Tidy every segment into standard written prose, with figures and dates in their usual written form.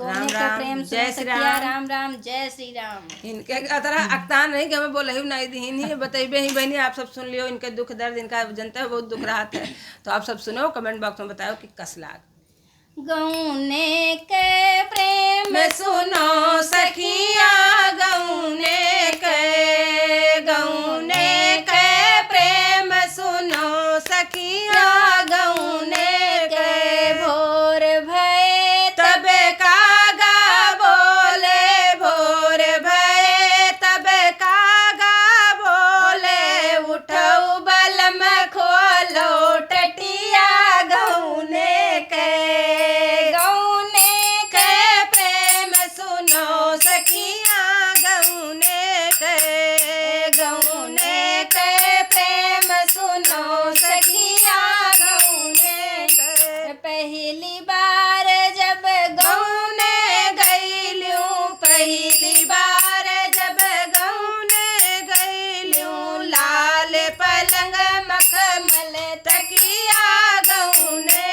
राम राम जय श्री राम। राम राम जय श्री राम। इनके तरह अक्तान नहीं कि हमें बोले ही नहीं दी नहीं बतेबे ही बहनी। आप सब सुन लियो इनके दुख दर्द, इनका जनता है बहुत दुख रहा है, तो आप सब सुनो, कमेंट बॉक्स में बताओ कि कस लाग। गौने के प्रेम सुनो सखिया, गौने के प्रेम सुनो सखिया, गौने के भोर भय तब कागा बोले, भोर भय तब कागा बोले, उठो बलम खोलो टटिया, गौने के प्रेम सुनो सखिया, गौने के प्रेम सुनो सखिया, गौने के पहली बार जब गौने गईलूं, पहली बार जब गौने गईलूं, लाल पलंग मखमल तकिया, गौने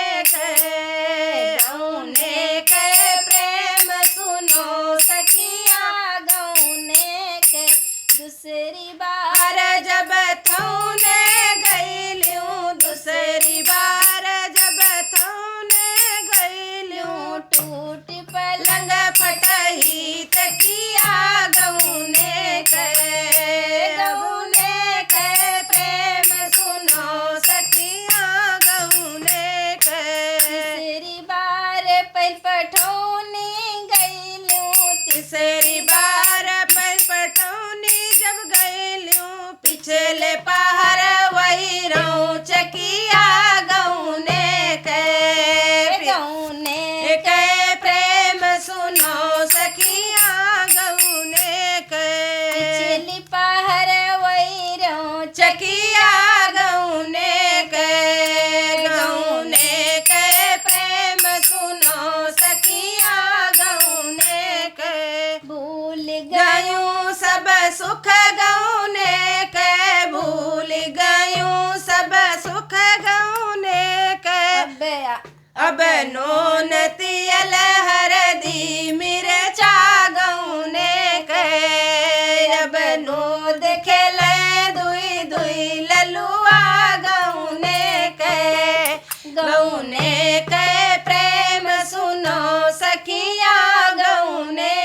के प्रेम सुनो सखिया, गौने के दूसरी बार बार जब थौने गईलूं, दूसरी बार जब थौने गईलूं, टूट पलंग लंग फटही तकिया, गौने के प्रेम सुनो सखिया, गौने के तीसरी बार पल पठौनी गईलूं, तीसरी बार पल पटौनी जब गईलूं, पिछले पहर वही रहूं चकिया, गौने के प्रेम सुनो सखिया, गौने के पिछली पहर वही रहूं चकिया, गौने के प्रेम सुनो सखिया, गौने के भूल गयूं सब सुख, गौने के भूल गयूं सब सुख, गौने के अब नोन तियल हरदी मिर्चा, गौने के अब नोद खेले दुई दुई ललुआ, गौने